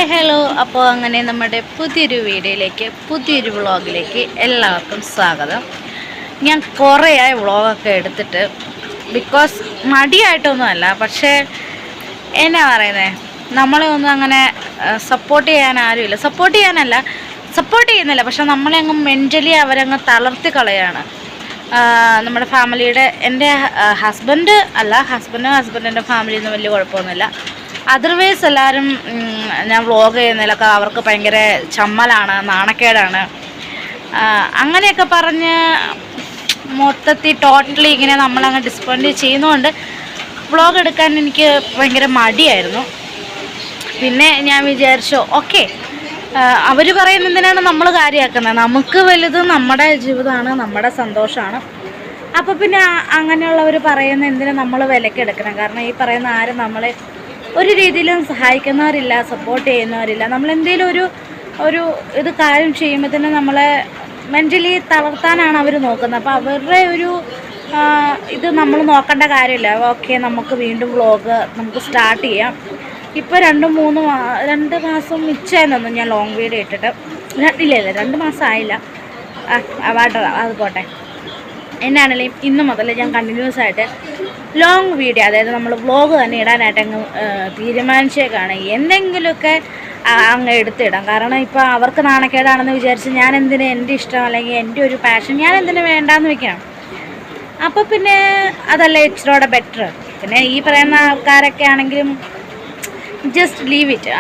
Hi hello. അപ്പോൾ അങ്ങനെ നമ്മുടെ പുതിയൊരു വീഡിയോയിലേക്ക് പുതിയൊരു വ്ളോഗിലേക്ക് എല്ലാവർക്കും സ്വാഗതം. ഞാൻ കുറേയായി വ്ളോഗൊക്കെ എടുത്തിട്ട്, ബിക്കോസ് മടിയായിട്ടൊന്നുമല്ല, പക്ഷേ എന്നാ പറയുന്നത്, നമ്മളെ ഒന്നും അങ്ങനെ സപ്പോർട്ട് ചെയ്യാൻ ആരുമില്ല. സപ്പോർട്ട് ചെയ്യുന്നില്ല, പക്ഷെ നമ്മളെ അങ്ങ് മെൻ്റലി അവരങ്ങ് തളർത്തി കളയാണ്. നമ്മുടെ ഫാമിലിയുടെ, എൻ്റെ ഹസ്ബൻഡിൻ്റെ ഫാമിലിയൊന്നും വലിയ കുഴപ്പമൊന്നുമില്ല. അതർവൈസ് എല്ലാവരും ഞാൻ വ്ളോഗ് ചെയ്യുന്നതിലൊക്കെ അവർക്ക് ഭയങ്കര ചമ്മലാണ്, നാണക്കേടാണ്, അങ്ങനെയൊക്കെ പറഞ്ഞ് മൊത്തത്തിൽ ടോട്ടലി ഇങ്ങനെ നമ്മളങ്ങ് ഡിസ്പോയിൻ്റ് ചെയ്യുന്നതുകൊണ്ട് വ്ളോഗ് എടുക്കാൻ എനിക്ക് ഭയങ്കര മടിയായിരുന്നു. പിന്നെ ഞാൻ വിചാരിച്ചു ഓക്കെ, അവർ പറയുന്ന എന്തിനാണ് നമ്മൾ കാര്യമാക്കുന്നത്, നമുക്ക് വലുത് നമ്മുടെ ജീവിതമാണ്, നമ്മുടെ സന്തോഷമാണ്. അപ്പോൾ പിന്നെ അങ്ങനെയുള്ളവർ പറയുന്ന എന്തിനാ നമ്മൾ വിലക്കെടുക്കണം. കാരണം ഈ പറയുന്ന ആരും നമ്മളെ ഒരു രീതിയിലും സഹായിക്കുന്നവരില്ല, സപ്പോർട്ട് ചെയ്യുന്നവരില്ല. നമ്മളെന്തെങ്കിലും ഒരു ഇത് കാര്യം ചെയ്യുമ്പോൾ തന്നെ നമ്മളെ മെൻ്റലി തളർത്താനാണ് അവർ നോക്കുന്നത്. അപ്പോൾ അവരുടെ ഇത് നമ്മൾ നോക്കേണ്ട കാര്യമില്ല. ഓക്കെ, നമുക്ക് വീണ്ടും വ്ളോഗ് നമുക്ക് സ്റ്റാർട്ട് ചെയ്യാം. ഇപ്പോൾ 2 മാസം മിച്ചമായിരുന്നു ഞാൻ ലോങ് വീഡിയോ ഇട്ടിട്ട്. ഇല്ല 2 മാസം ആയില്ല. അത് പോട്ടെ. എന്നാണെങ്കിലും ഇന്ന് മുതൽ ഞാൻ കണ്ടിന്യൂസ് ആയിട്ട് ലോങ് വീഡിയോ, അതായത് നമ്മൾ വ്ളോഗ് തന്നെ ഇടാനായിട്ട് അങ്ങ് തീരുമാനിച്ചേക്കാണ്. എന്തെങ്കിലുമൊക്കെ അങ്ങ് എടുത്തിടാം. കാരണം ഇപ്പോൾ അവർക്ക് നാണക്കേടാണെന്ന് വിചാരിച്ച് ഞാൻ എന്തിന് എൻ്റെ ഇഷ്ടം അല്ലെങ്കിൽ എൻ്റെ ഒരു പാഷൻ ഞാൻ എന്തിനു വേണ്ടാന്ന് വെക്കണം. അപ്പോൾ പിന്നെ അതല്ല ഇച്ചിരിയോടെ ബെറ്റർ. പിന്നെ ഈ പറയുന്ന ആൾക്കാരൊക്കെ ആണെങ്കിലും ജസ്റ്റ് ലീവ് ഇറ്റ്.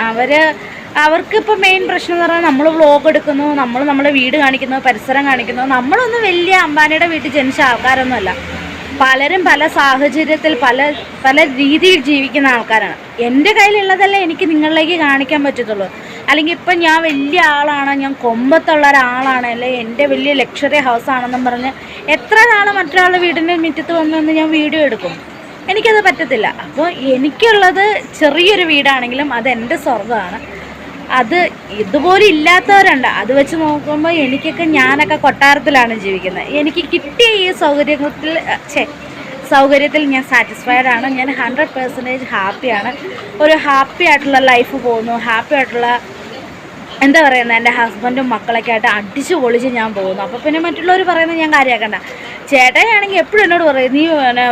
അവർക്കിപ്പോൾ മെയിൻ പ്രശ്നം എന്ന് പറഞ്ഞാൽ നമ്മൾ വ്ളോഗ് എടുക്കുന്നു, നമ്മൾ നമ്മുടെ വീട് കാണിക്കുന്നു, പരിസരം കാണിക്കുന്നു. നമ്മളൊന്നും വലിയ അംബാനിയുടെ വീട്ടിൽ ജനിച്ച ആൾക്കാരൊന്നുമല്ല. പലരും പല സാഹചര്യത്തിൽ പല രീതിയിൽ ജീവിക്കുന്ന ആൾക്കാരാണ്. എൻ്റെ കയ്യിലുള്ളതല്ലേ എനിക്ക് നിങ്ങളിലേക്ക് കാണിക്കാൻ പറ്റത്തുള്ളൂ. അല്ലെങ്കിൽ ഇപ്പം ഞാൻ വലിയ ആളാണ്, ഞാൻ കൊമ്പത്തുള്ള ഒരാളാണ്, അല്ലെങ്കിൽ എൻ്റെ വലിയ ലക്ഷറി ഹൗസാണെന്നും പറഞ്ഞ് എത്ര നാൾ മറ്റൊരാളുടെ വീടിൻ്റെ മുറ്റത്ത് വന്നൊന്ന് ഞാൻ വീഡിയോ എടുക്കും. എനിക്കത് പറ്റത്തില്ല. അപ്പോൾ എനിക്കുള്ളത് ചെറിയൊരു വീടാണെങ്കിലും അതെൻ്റെ സ്വർഗ്ഗമാണ്. അത് ഇതുപോലെ ഇല്ലാത്തവരുണ്ട്. അത് വെച്ച് നോക്കുമ്പോൾ ഞാനൊക്കെ കൊട്ടാരത്തിലാണ് ജീവിക്കുന്നത്. എനിക്ക് കിട്ടിയ ഈ സൗകര്യത്തിൽ ഞാൻ സാറ്റിസ്ഫൈഡ് ആണ്. ഞാൻ 100% ഹാപ്പിയാണ്. ഒരു ഹാപ്പി ആയിട്ടുള്ള ലൈഫ് പോകുന്നു. ഹാപ്പി ആയിട്ടുള്ള എന്താ പറയുന്നത്, എൻ്റെ ഹസ്ബൻഡും മക്കളൊക്കെ ആയിട്ട് അടിച്ചു പൊളിച്ച് ഞാൻ പോകുന്നു. അപ്പോൾ പിന്നെ മറ്റുള്ളവർ പറയുന്നത് ഞാൻ കാര്യമാക്കണ്ട. ചേട്ടനാണെങ്കിൽ എപ്പോഴും എന്നോട് പറയും, നീ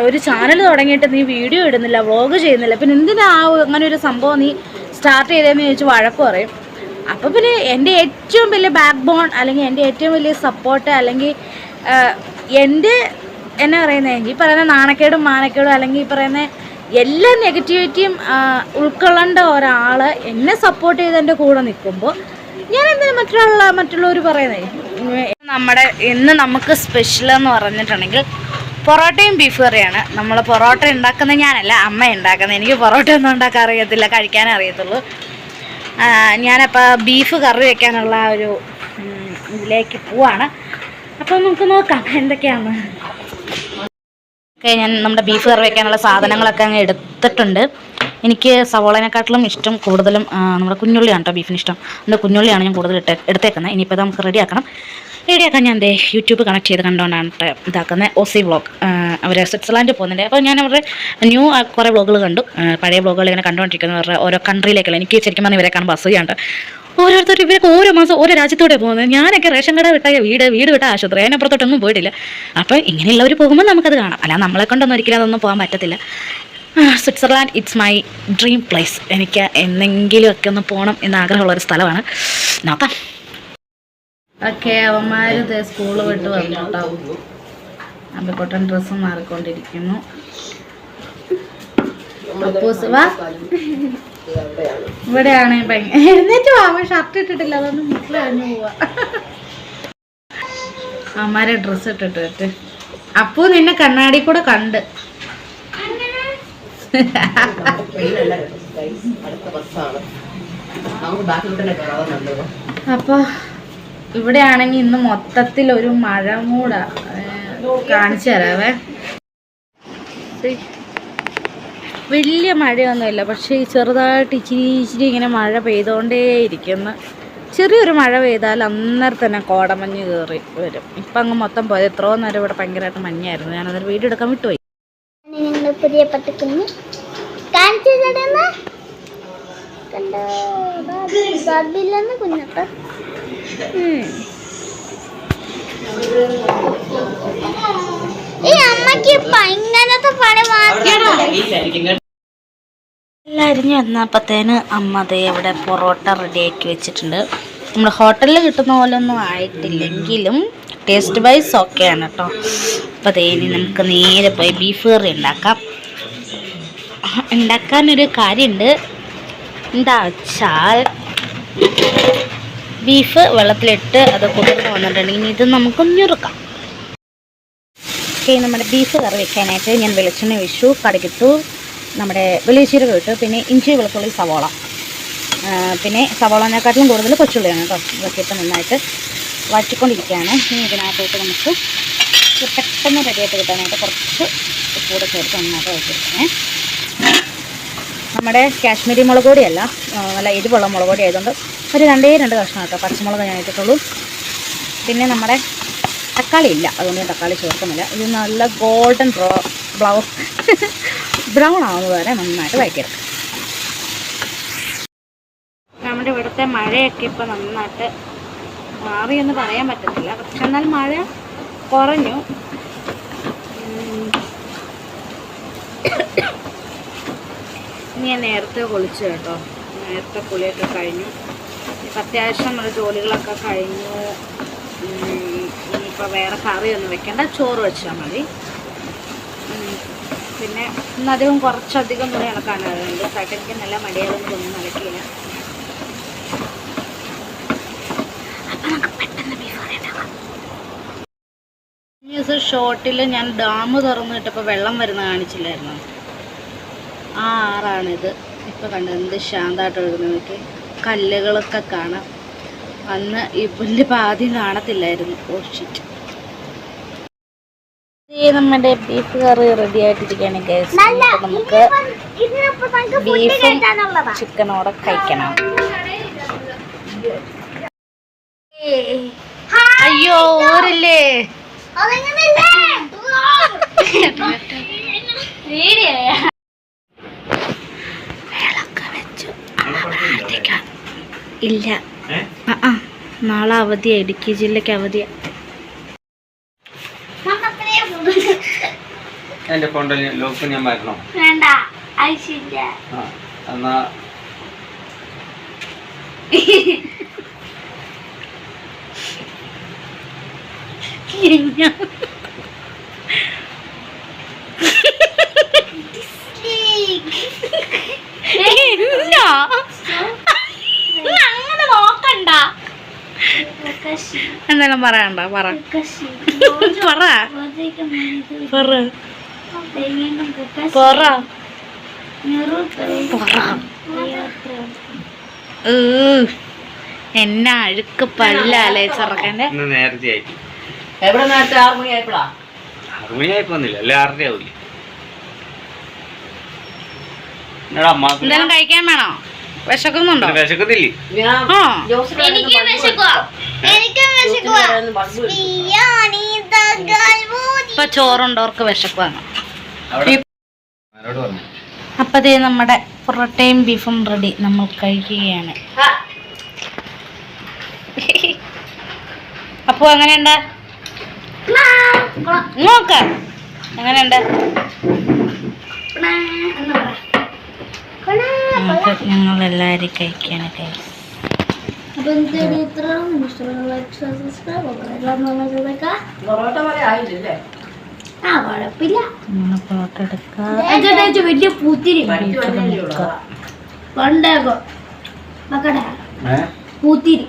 ഒരു ചാനൽ തുടങ്ങിയിട്ട് നീ വീഡിയോ ഇടുന്നില്ല, വ്ളോഗ് ചെയ്യുന്നില്ല, പിന്നെ എന്തിനാ അങ്ങനെ ഒരു സംഭവം നീ സ്റ്റാർട്ട് ചെയ്തതെന്ന് ചോദിച്ച് വഴക്ക് പറയും. അപ്പോൾ പിന്നെ എൻ്റെ ഏറ്റവും വലിയ ബാക്ക് ബോൺ, അല്ലെങ്കിൽ എൻ്റെ ഏറ്റവും വലിയ സപ്പോർട്ട്, അല്ലെങ്കിൽ എൻ്റെ എന്നാ പറയുന്നത്, ഈ പറയുന്ന നാണക്കേടും മാനക്കേടും അല്ലെങ്കിൽ ഈ പറയുന്ന എല്ലാ നെഗറ്റിവിറ്റിയും ഉൾക്കൊള്ളേണ്ട ഒരാൾ എന്നെ സപ്പോർട്ട് ചെയ്ത് എൻ്റെ കൂടെ നിൽക്കുമ്പോൾ ഞാൻ എന്തിനാ മറ്റുള്ളവർ പറയുന്നത്. ഇന്ന് നമുക്ക് സ്പെഷ്യൽ എന്ന് പറഞ്ഞിട്ടുണ്ടെങ്കിൽ പൊറോട്ടയും ബീഫ് കറിയാണ്. നമ്മൾ പൊറോട്ട ഉണ്ടാക്കുന്നത് ഞാനല്ല, അമ്മ ഉണ്ടാക്കുന്നത്. എനിക്ക് പൊറോട്ട ഒന്നും ഉണ്ടാക്കാൻ അറിയത്തില്ല, കഴിക്കാനേ അറിയത്തുള്ളൂ. ഞാനപ്പോൾ ബീഫ് കറി വയ്ക്കാനുള്ള ഒരു ഇതിലേക്ക് പോവാണ്. അപ്പോൾ നമുക്ക് നോക്കാം എന്തൊക്കെയാണ്. ഞാൻ നമ്മുടെ ബീഫ് കറി വയ്ക്കാനുള്ള സാധനങ്ങളൊക്കെ അങ്ങ് എടുത്തിട്ടുണ്ട്. എനിക്ക് സവോളനെക്കാട്ടിലും ഇഷ്ടം കൂടുതലും നമ്മുടെ കുഞ്ഞുള്ളിയാണ് കേട്ടോ, ബീഫിന് ഇഷ്ടം. അതുകൊണ്ട് കുഞ്ഞുള്ളിയാണ് ഞാൻ കൂടുതൽ എടുത്തേക്കുന്നത്. ഇനിയിപ്പോൾ നമുക്ക് റെഡിയാക്കാൻ ഞാൻ യൂട്യൂബ് കണക്ട് ചെയ്ത് കണ്ടുകൊണ്ടാണ് ഇതാക്കുന്നത്. ഓസി വ്ളോഗ്, അവർ സ്വിറ്റ്സർലാൻഡിൽ പോകുന്നുണ്ട്. അപ്പോൾ ഞാൻ അവരുടെ കുറേ വ്ളോഗുകൾ കണ്ടു. പഴയ വ്ളോഗുകൾ ഇങ്ങനെ കണ്ടുകൊണ്ടിരിക്കുന്നവരുടെ ഓരോ കൺട്രിയിലേക്കുള്ള. എനിക്ക് ശരിക്കും പറഞ്ഞാൽ ഇവരെ കാണുമ്പോൾ അസൂയാണ്. ഓരോരുത്തർ ഇവരൊക്കെ ഓരോ മാസം ഓരോ രാജ്യത്തോടെ പോകുന്നത്. ഞാനൊക്കെ റേഷൻ കട വിട്ടായ വീട് വിട്ട ആശുപത്രി, അതിനപ്പുറത്തോട്ടൊന്നും പോയിട്ടില്ല. അപ്പോൾ ഇങ്ങനെയുള്ളവർ പോകുമ്പോൾ നമുക്കത് കാണാം. അല്ല, നമ്മളെ കൊണ്ടൊന്നും ഒരിക്കലും അതൊന്നും പോകാൻ പറ്റത്തില്ല. Switzerland it's my dream place. എനിക്ക് എന്തെങ്കിലുമൊക്കെ ഒന്ന് പോകണം എന്നാഗ്രഹമുള്ളൊരു സ്ഥലമാണ്. നോക്കാം. ഓക്കെ, അവന്മാർ സ്കൂള് വിട്ട് വന്നിട്ടുണ്ടാവും. അമ്പിക്കോട്ടൻ ഡ്രസ്സ് മാറിക്കൊണ്ടിരിക്കുന്നു. ഇവിടെയാണ് എന്നിട്ട് അവൻ ഷർട്ട് ഇട്ടിട്ടില്ല, അതുകൊണ്ട് മുട്ടിൽ കഴിഞ്ഞു പോവാ. അവന്മാരെ ഡ്രസ്സ് ഇട്ടിട്ട് അപ്പു നിന്നെ കണ്ണാടി കൂടെ കണ്ട്. അപ്പൊ ഇവിടെയാണെങ്കിൽ ഇന്ന് മൊത്തത്തിൽ ഒരു മഴ മൂടാ. കാണിച്ചു തരാവേ. വലിയ മഴയൊന്നുമില്ല, പക്ഷേ ഈ ചെറുതായിട്ട് ഇച്ചിരി ഇങ്ങനെ മഴ പെയ്തുകൊണ്ടേയിരിക്കുന്നു. ചെറിയൊരു മഴ പെയ്താൽ അന്നേരം തന്നെ കോടമഞ്ഞ് കയറി വരും. ഇപ്പം അങ്ങ് മൊത്തം പോയത്. എത്രയോ നേരം ഇവിടെ ഭയങ്കരമായിട്ട് മഞ്ഞായിരുന്നു. ഞാനതൊരു വീഡിയോ എടുക്കാൻ വിട്ടുപോയി. പുതിയ പട്ടക്കുഞ്ഞ് കാണിച്ചു കണ്ടോ. ബാബിലെന്ന് കുഞ്ഞപ്പ ഈ അമ്മക്ക് ഇങ്ങനത്തെ പണി മാത്രം. എല്ലാം അരിഞ്ഞ് വന്നപ്പോഴത്തേന് അമ്മ ദേ ഇവിടെ പൊറോട്ട റെഡിയാക്കി വെച്ചിട്ടുണ്ട്. നമ്മുടെ ഹോട്ടലിൽ കിട്ടുന്ന പോലെ ഒന്നും ആയിട്ടില്ലെങ്കിലും ടേസ്റ്റ് വൈസ് ഓക്കെയാണ് കേട്ടോ. അപ്പോൾ ദേ ഇനി നമുക്ക് നേരെ പോയി ബീഫ് കറി ഉണ്ടാക്കാനൊരു കാര്യമുണ്ട്. എന്താ വെച്ചാൽ ബീഫ് വെള്ളത്തിലിട്ട് അത് കുതിർന്ന് വന്നിട്ടുണ്ടെങ്കിൽ ഇത് നമുക്ക് ഞുറുക്കാം. ഓക്കെ, നമ്മുടെ ബീഫ് കറി വെക്കാനായിട്ട് ഞാൻ വെളിച്ചെണ്ണ ഒഴിച്ചു, കടുകിട്ടു, നമ്മുടെ വലിയ ജീരകം ഇട്ടു, പിന്നെ ഇഞ്ചി വെളുത്തുള്ളി സവോള, പിന്നെ സവോളനെക്കാട്ടിലും കൂടുതൽ കൊച്ചുള്ളിയാണ് കേട്ടോ. ഇതൊക്കെ ഇട്ട് നന്നായിട്ട് വഴറ്റിക്കൊണ്ടിരിക്കുകയാണ്. ഇനി ഇതിനകത്തോട്ട് നമുക്ക് പെട്ടെന്ന് റെഡിയായിട്ട് കിട്ടാനായിട്ട് കുറച്ച് കൂടെ ചേർത്ത് നന്നായിട്ട് വഴറ്റിയെടുക്കണേ. നമ്മുടെ കാശ്മീരി മുളക് പൊടിയല്ല, നല്ല എരിവുള്ള മുളക് പൊടി ആയതുകൊണ്ട് ഒരു 2 കഷ്ണം കേട്ടോ പച്ചമുളക് ഞാൻ ഇട്ടിട്ടുള്ളൂ. പിന്നെ നമ്മുടെ തക്കാളി ഇല്ല, അതുകൊണ്ട് ഞാൻ തക്കാളി ചേർക്കുന്നില്ല. ഇത് നല്ല ഗോൾഡൻ ബ്രൗൺ ആവുന്നത് വരെ നന്നായിട്ട് വഴറ്റിയെടുക്കാം. നമ്മുടെ ഇവിടുത്തെ മഴയൊക്കെ ഇപ്പോൾ നന്നായിട്ട് മാറിയെന്ന് പറയാൻ പറ്റത്തില്ല, പക്ഷെ എന്നാൽ മഴ കുറഞ്ഞു. ഇനി ഞാൻ നേരത്തെ കുളിച്ചു കേട്ടോ, നേരത്തെ കുളിയൊക്കെ കഴിഞ്ഞു. ഇപ്പം അത്യാവശ്യം നമ്മുടെ ജോലികളൊക്കെ കഴിഞ്ഞു. ഇനിയിപ്പോൾ വേറെ കറിയൊന്നും വെക്കേണ്ട, ചോറ് വെച്ചാൽ മതി. പിന്നെ ഇന്നധികം കുറച്ചധികം തുണി ഇളക്കാനുണ്ട്. സൈഡിലേക്ക് നല്ല മടികളൊന്നും ഒന്നും നടക്കില്ല. അപ്പം നമുക്ക് പെട്ടെന്ന് ബീഫ് കറി ഉണ്ടാക്കാം. ഷോർട്ടിൽ ഞാൻ ഡാം തുറന്നിട്ടപ്പോൾ വെള്ളം വരുന്ന കാണിച്ചില്ലായിരുന്നു. ആ ആറാണിത്. ഇപ്പോൾ കണ്ടത് എന്ത് ശാന്തമായിട്ട് ഒഴുകുന്നതൊക്കെ, കല്ലുകളൊക്കെ കാണാം. അന്ന് ഈ പുല്ല് ആദ്യം കാണത്തില്ലായിരുന്നു. Oh shit. നമ്മുടെ ബീഫ് കറി റെഡി ആയിട്ടിരിക്കുകയാണ് ഗൈസ്. നമുക്ക് ബീഫും ചിക്കനോടെ കഴിക്കണം. അയ്യോ ഓരില്ലേ, ഇല്ല നാളെ അവധിയാ, ഇടുക്കി ജില്ലക്ക് അവധിയാ. എന്റെ ഫോണിൽ ലോക്ക് ഞാൻ വരണോ? വേണ്ട, ആവശ്യമില്ല. എന്നാ അങ്ങനെ നോക്കണ്ട, എന്തെങ്കിലും പറയണ്ട, പറ. എന്നാ അഴുക്ക് പല്ലല്ലേ ചെറുക്കൻ്റെ. നേരത്തെ ആയിട്ട് എവിടെ നേരത്തെ 6 മണിയായപ്പോഴാ? 6 മണിയായിപ്പോന്നില്ല, അല്ലെ 6:30 ആവില്ലേ? എന്തെങ്കിലും കഴിക്കാൻ വേണോ? വിശക്കുന്നുണ്ടോ? വിശക്കുന്നില്ലേ? ഇപ്പൊ ചോറുണ്ടവർക്ക് വിശക്കുവാണ്. അപ്പൊ ദേ നമ്മുടെ പൊറോട്ടയും ബീഫും റെഡി, നമ്മൾ കഴിക്കുകയാണ്. അപ്പൊ എങ്ങനെയുണ്ട് നോക്ക, എങ്ങനെയുണ്ട്? ഞങ്ങൾ എല്ലാവരും കഴിക്കാണ് ഗൈസ്. പൊറോട്ട എടുക്കാം, വലിയ പൂത്തിരി പണ്ടേക്കോ പൂത്തിരി,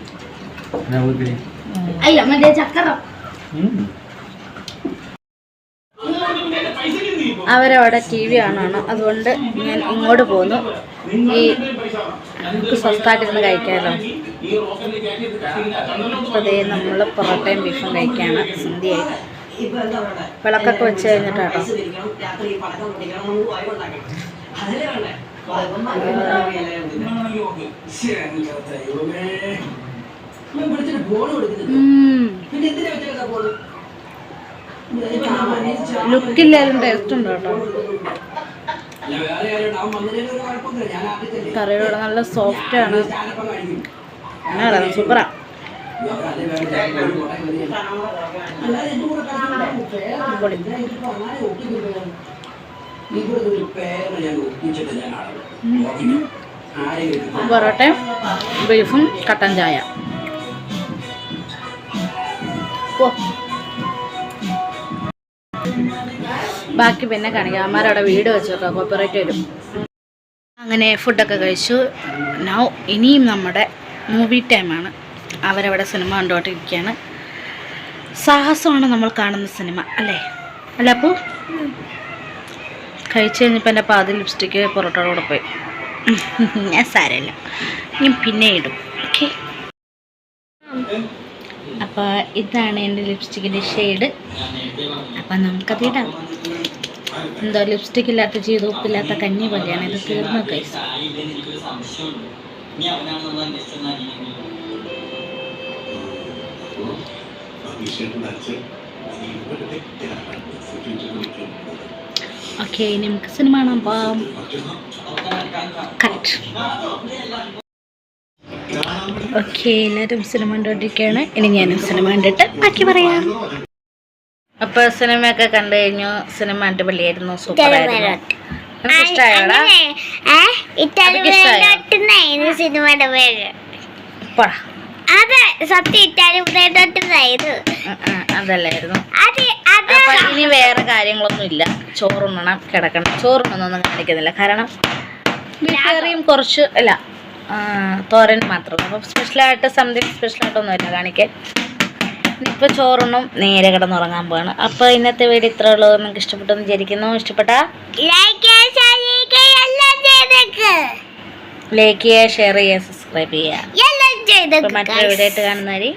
അയ്യോ മറ്റേ ചക്കരം. അവരവിടെ TV കാണാണ്, അതുകൊണ്ട് ഞാൻ ഇങ്ങോട്ട് പോന്നു. ഈ നമുക്ക് സ്വസ്ഥമായിട്ടിരുന്ന് കഴിക്കാമല്ലോ. അപ്പോൾ അതേ നമ്മൾ പൊറോട്ടയും ബീഫും കഴിക്കുകയാണ്. സന്ധ്യയായി വിളക്കൊക്കെ വെച്ച് കഴിഞ്ഞിട്ടാട്ടോ. ലുക്കില്ലാലും ടേസ്റ്റ് ഉണ്ട് കേട്ടോ. കറിയുടെ നല്ല സോഫ്റ്റാണ്, സൂപ്പറാ. പൊറോട്ടയും ബീഫും കട്ടൻ ചായ. ബാക്കി പിന്നെ കാണിക്കാം. അമ്മമാരവിടെ വീട് വെച്ചോട്ടോ, കോപ്പറേറ്റ് വരും. അങ്ങനെ ഫുഡൊക്കെ കഴിച്ചു. നൗ ഇനിയും നമ്മുടെ മൂവി ടൈമാണ്. അവരവിടെ സിനിമ കണ്ടുകൊണ്ടിരിക്കുകയാണ്. സാഹസമാണ് നമ്മൾ കാണുന്ന സിനിമ അല്ലേ? അല്ല അപ്പോൾ കഴിച്ചു കഴിഞ്ഞപ്പോൾ എൻ്റെ പാതി ലിപ്സ്റ്റിക്ക് പൊറോട്ടയുടെ കൂടെ പോയി. ഞാൻ സാരമില്ല, ഞാൻ പിന്നെ ഇടും. ഓക്കെ. അപ്പോൾ ഇതാണ് എൻ്റെ ലിപ്സ്റ്റിക്കിൻ്റെ ഷെയ്ഡ്. അപ്പം നമുക്കത് ഇടാം. എന്തോ ലിപ്സ്റ്റിക് ഇല്ലാത്ത ചെയ്ത് ഉപ്പില്ലാത്ത കഞ്ഞി പോലെയാണ് ഇത്. തീർന്നു കൈസ്. ഓക്കെ, ഇനി നമുക്ക് സിനിമ കാണാൻ പോവാം. കട്ട്. ഓക്കെ, എല്ലാവരും സിനിമ കണ്ടുകൊണ്ടിരിക്കുകയാണ്. ഇനി ഞാനും സിനിമ കണ്ടിട്ട് ബാക്കി പറയാം. അപ്പോൾ സിനിമയൊക്കെ കണ്ടു കഴിഞ്ഞു. സിനിമ അടിപൊളിയായിരുന്നു, സൂപ്പറായിരുന്നു. ഇഷ്ടമായോടാ? സിനിമയുടെ പേര് പോടാ. അതെ, സത്യം ഇറ്റാലിയനായിരുന്നു. അതല്ലായിരുന്നു. അപ്പൊ ഇനി വേറെ കാര്യങ്ങളൊന്നും ഇല്ല. ചോറുണ്ണണം, കിടക്കണം. ചോറുണ്ണൊന്നും കാണിക്കുന്നില്ല, കാരണം ബീഫേറിയും കുറച്ച് അല്ല തോരൻ മാത്രം. അപ്പം സ്പെഷ്യലായിട്ട് സംതിങ് സ്പെഷ്യലായിട്ടൊന്നുമില്ല കാണിക്കാൻ. ഇനിയിപ്പോൾ ചോറുണ്ണും, നേരെ കിടന്നുറങ്ങാൻ പോവാണ്. അപ്പോൾ ഇന്നത്തെ വീഡിയോ ഇത്ര ഉള്ളൂ. നിങ്ങൾക്ക് ഇഷ്ടപ്പെട്ടെന്ന് വിചാരിക്കുന്നു. ഇഷ്ടപ്പെട്ടാ ലൈക്ക് ചെയ്യുക, ഷെയർ ചെയ്യുക, സബ്സ്ക്രൈബ് ചെയ്യുക. മറ്റൊരു വീഡിയോ ആയിട്ട് കാണുന്നവരെ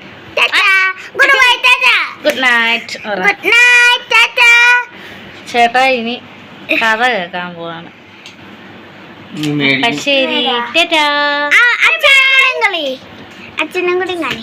ഗുഡ് നൈറ്റ്. ചേട്ടാ ഇനി കഥ കേൾക്കാൻ പോവാണ്. ശരി, അച്ഛനും കൂടി കാണി.